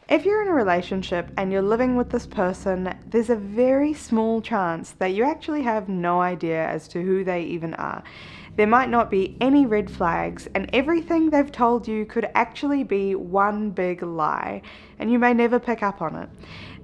If you're in a relationship and you're living with this person, there's a very small chance that you actually have no idea as to who they even are. There might not be any red flags, and everything they've told you could actually be one big lie, and you may never pick up on it.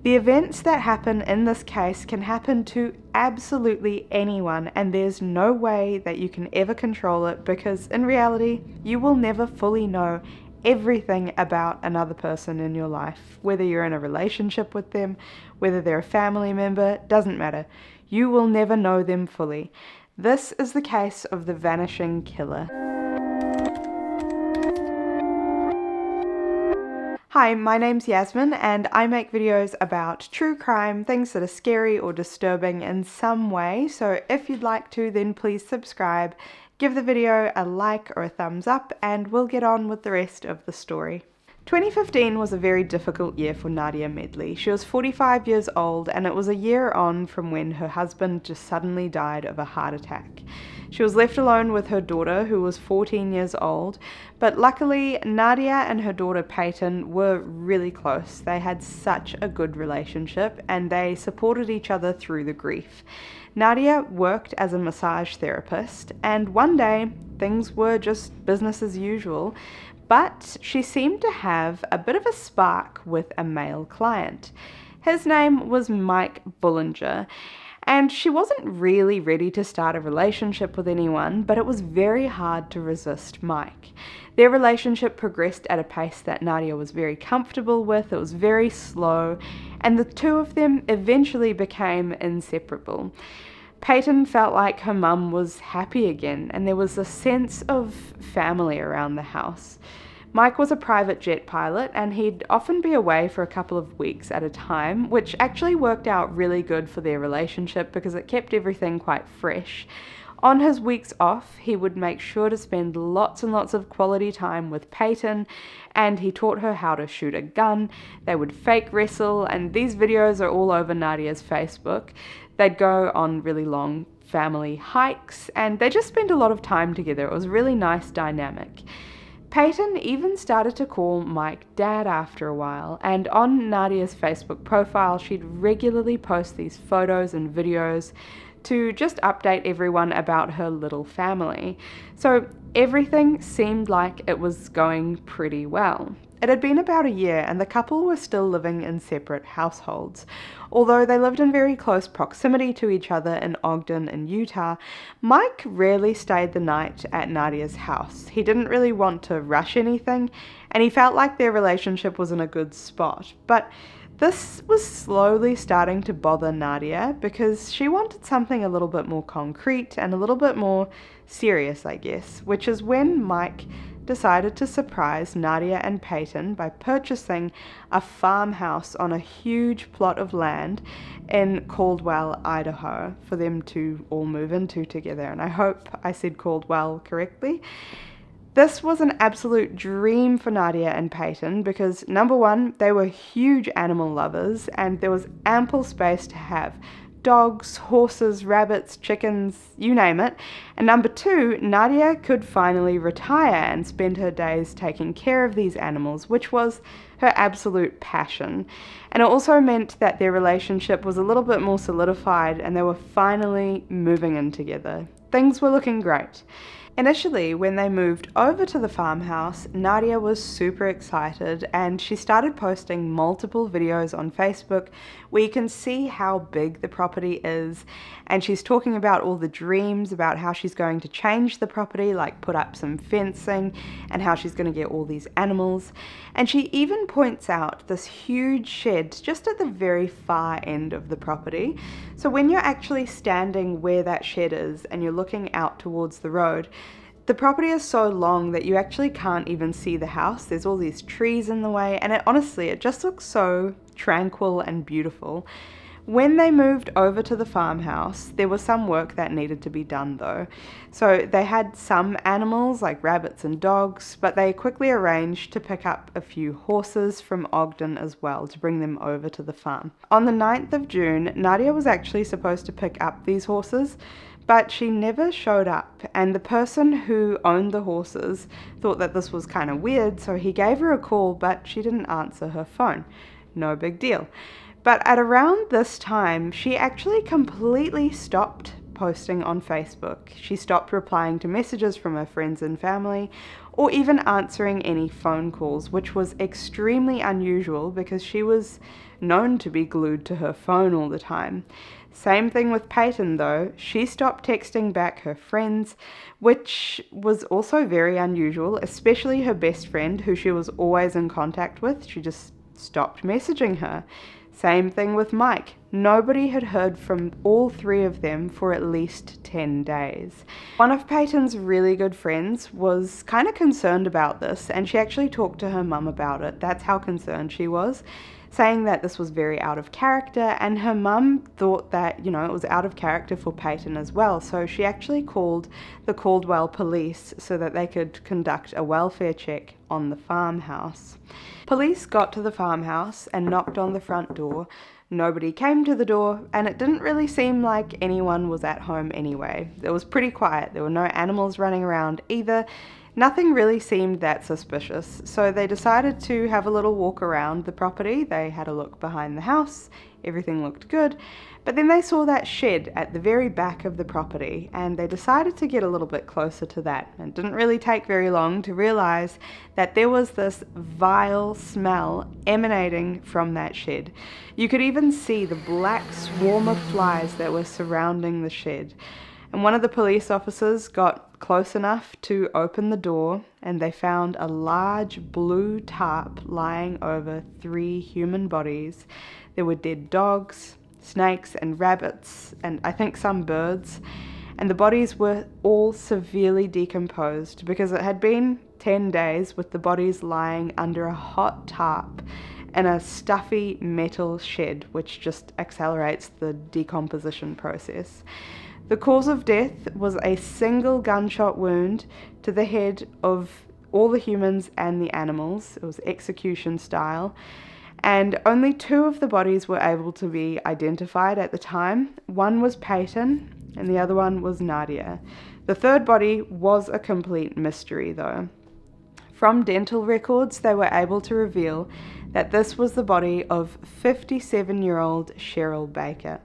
The events that happen in this case can happen to absolutely anyone, and there's no way that you can ever control it, because in reality, you will never fully know everything about another person in your life. Whether you're in a relationship with them, whether they're a family member, doesn't matter. You will never know them fully. This is the case of the vanishing killer. Hi, my name's Yasmin and I make videos about true crime, things that are scary or disturbing in some way, so if you'd like to, then please subscribe, give the video a like or a thumbs up, and we'll get on with the rest of the story. 2015 was a very difficult year for Nadja Medley. She was 45 years old and it was a year on from when her husband just suddenly died of a heart attack. She was left alone with her daughter, who was 14 years old, but luckily Nadja and her daughter Payton were really close. They had such a good relationship and they supported each other through the grief. Nadja worked as a massage therapist, and one day things were just business as usual, but she seemed to have a bit of a spark with a male client. His name was Mike Bullinger, and she wasn't really ready to start a relationship with anyone, but it was very hard to resist Mike. Their relationship progressed at a pace that Nadja was very comfortable with. It was very slow, and the two of them eventually became inseparable. Payton felt like her mum was happy again, and there was a sense of family around the house. Mike was a private jet pilot, and he'd often be away for a couple of weeks at a time, which actually worked out really good for their relationship because it kept everything quite fresh. On his weeks off, he would make sure to spend lots and lots of quality time with Payton, and he taught her how to shoot a gun. They would fake wrestle, and these videos are all over Nadja's Facebook. They'd go on really long family hikes, and they just spent a lot of time together. It was a really nice dynamic. Payton even started to call Mike Dad after a while, and on Nadja's Facebook profile, she'd regularly post these photos and videos to just update everyone about her little family. So everything seemed like it was going pretty well. It had been about a year and the couple were still living in separate households. Although they lived in very close proximity to each other in Ogden in Utah, Mike rarely stayed the night at Nadja's house. He didn't really want to rush anything, and he felt like their relationship was in a good spot. But this was slowly starting to bother Nadja because she wanted something a little bit more concrete and a little bit more serious, I guess, which is when Mike decided to surprise Nadja and Payton by purchasing a farmhouse on a huge plot of land in Caldwell, Idaho, for them to all move into together. And I hope I said Caldwell correctly. This was an absolute dream for Nadja and Payton because, number one, they were huge animal lovers and there was ample space to have dogs, horses, rabbits, chickens, you name it. And number two, Nadja could finally retire and spend her days taking care of these animals, which was her absolute passion. And it also meant that their relationship was a little bit more solidified and they were finally moving in together. Things were looking great. Initially, when they moved over to the farmhouse, Nadja was super excited and she started posting multiple videos on Facebook where you can see how big the property is, and she's talking about all the dreams about how she's going to change the property, like put up some fencing, and how she's going to get all these animals. And she even points out this huge shed just at the very far end of the property. So when you're actually standing where that shed is and you're looking out towards the road, the property is so long that you actually can't even see the house. There's all these trees in the way, and honestly, it just looks so tranquil and beautiful. When they moved over to the farmhouse, there was some work that needed to be done though. So they had some animals like rabbits and dogs, but they quickly arranged to pick up a few horses from Ogden as well to bring them over to the farm. On the 9th of June, Nadja was actually supposed to pick up these horses, but she never showed up, and the person who owned the horses thought that this was kind of weird, so he gave her a call, but she didn't answer her phone. No big deal. But at around this time, she actually completely stopped posting on Facebook. She stopped replying to messages from her friends and family, or even answering any phone calls, which was extremely unusual because she was known to be glued to her phone all the time. Same thing with Payton though. She stopped texting back her friends, which was also very unusual, especially her best friend, who she was always in contact with. She just stopped messaging her. Same thing with Mike. Nobody had heard from all three of them for at least 10 days. One of Payton's really good friends was kind of concerned about this, and she actually talked to her mum about it. That's how concerned she was, saying that this was very out of character, and her mum thought that, it was out of character for Payton as well. So she actually called the Caldwell police so that they could conduct a welfare check on the farmhouse. Police got to the farmhouse and knocked on the front door. Nobody came to the door, and it didn't really seem like anyone was at home anyway. It was pretty quiet. There were no animals running around either. Nothing really seemed that suspicious, so they decided to have a little walk around the property. They had a look behind the house. Everything looked good, but then they saw that shed at the very back of the property, and they decided to get a little bit closer to that. It didn't really take very long to realize that there was this vile smell emanating from that shed. You could even see the black swarm of flies that were surrounding the shed. And one of the police officers got close enough to open the door, and they found a large blue tarp lying over 3 human bodies. There were dead dogs, snakes and rabbits, and I think some birds. And the bodies were all severely decomposed because it had been 10 days with the bodies lying under a hot tarp in a stuffy metal shed, which just accelerates the decomposition process. The cause of death was a single gunshot wound to the head of all the humans and the animals. It was execution style. And only 2 of the bodies were able to be identified at the time. One was Payton, and the other one was Nadja. The third body was a complete mystery, though. From dental records, they were able to reveal that this was the body of 57-year-old Cheryl Baker.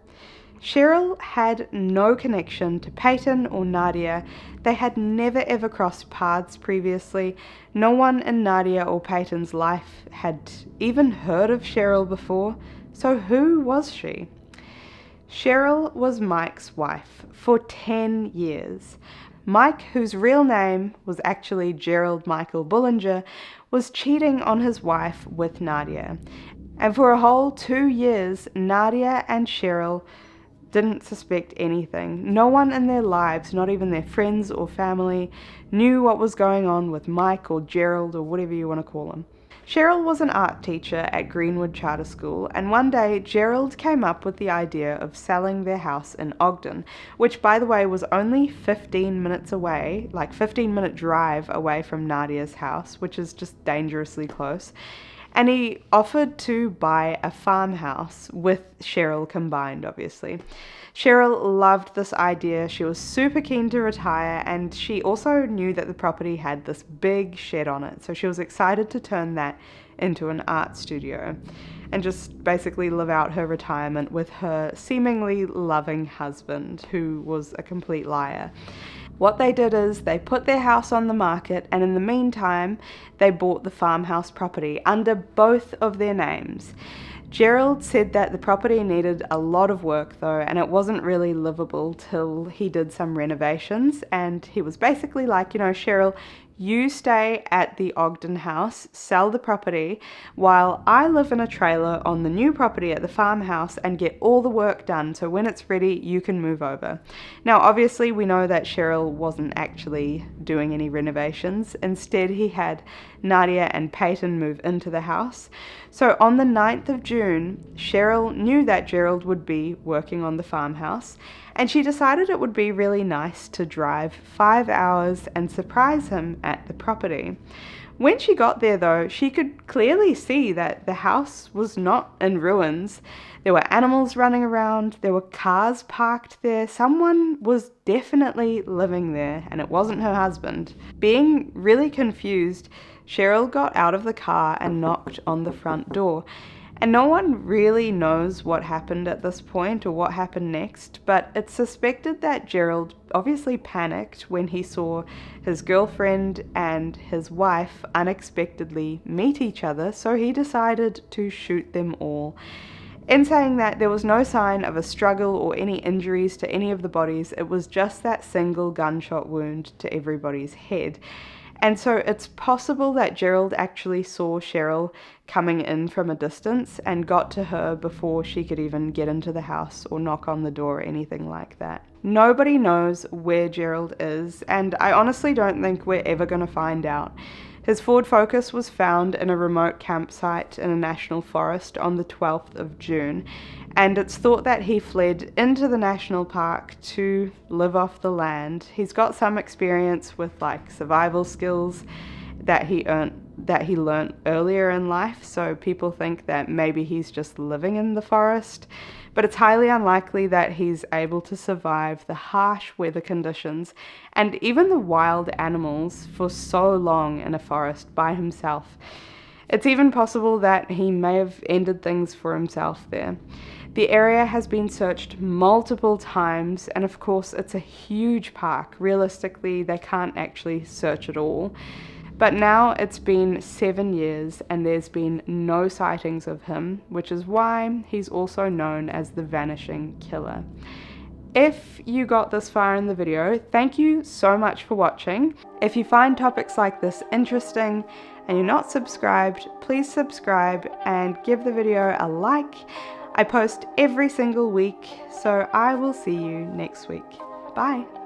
Cheryl had no connection to Payton or Nadja. They had never ever crossed paths previously. No one in Nadja or Payton's life had even heard of Cheryl before. So who was she? Cheryl was Mike's wife for 10 years. Mike, whose real name was actually Gerald Mike Bullinger, was cheating on his wife with Nadja. And for a whole 2 years, Nadja and Cheryl didn't suspect anything. No one in their lives, not even their friends or family, knew what was going on with Mike or Gerald or whatever you want to call him. Cheryl was an art teacher at Greenwood Charter School, and one day Gerald came up with the idea of selling their house in Ogden, which by the way was only 15 minutes away, like 15-minute drive away from Nadja's house, which is just dangerously close. And he offered to buy a farmhouse with Cheryl combined, obviously. Cheryl loved this idea. She was super keen to retire, and she also knew that the property had this big shed on it. So she was excited to turn that into an art studio and just basically live out her retirement with her seemingly loving husband, who was a complete liar. What they did is they put their house on the market, and in the meantime, they bought the farmhouse property under both of their names. Gerald said that the property needed a lot of work though, and it wasn't really livable till he did some renovations, and he was basically like, Cheryl, you stay at the Ogden house, sell the property, while I live in a trailer on the new property at the farmhouse and get all the work done, so when it's ready, you can move over. Now, obviously, we know that Cheryl wasn't actually doing any renovations. Instead, he had Nadja and Payton move into the house. So on the 9th of June, Cheryl knew that Gerald would be working on the farmhouse, and she decided it would be really nice to drive 5 hours and surprise him at the property. When she got there though, she could clearly see that the house was not in ruins. There were animals running around, there were cars parked there, someone was definitely living there, and it wasn't her husband. Being really confused, Cheryl got out of the car and knocked on the front door. And no one really knows what happened at this point or what happened next, but it's suspected that Gerald obviously panicked when he saw his girlfriend and his wife unexpectedly meet each other, so he decided to shoot them all. In saying that, there was no sign of a struggle or any injuries to any of the bodies, it was just that single gunshot wound to everybody's head. And so it's possible that Gerald actually saw Cheryl coming in from a distance and got to her before she could even get into the house or knock on the door or anything like that. Nobody knows where Gerald is, and I honestly don't think we're ever going to find out. His Ford Focus was found in a remote campsite in a national forest on the 12th of June, and it's thought that he fled into the national park to live off the land. He's got some experience with like survival skills that he learned earlier in life, so people think that maybe he's just living in the forest, but it's highly unlikely that he's able to survive the harsh weather conditions and even the wild animals for so long in a forest by himself. It's even possible that he may have ended things for himself there. The area has been searched multiple times, and of course it's a huge park. Realistically, they can't actually search it all. But now it's been 7 years and there's been no sightings of him, which is why he's also known as the Vanishing Killer. If you got this far in the video, thank you so much for watching. If you find topics like this interesting and you're not subscribed, please subscribe and give the video a like. I post every single week, so I will see you next week. Bye.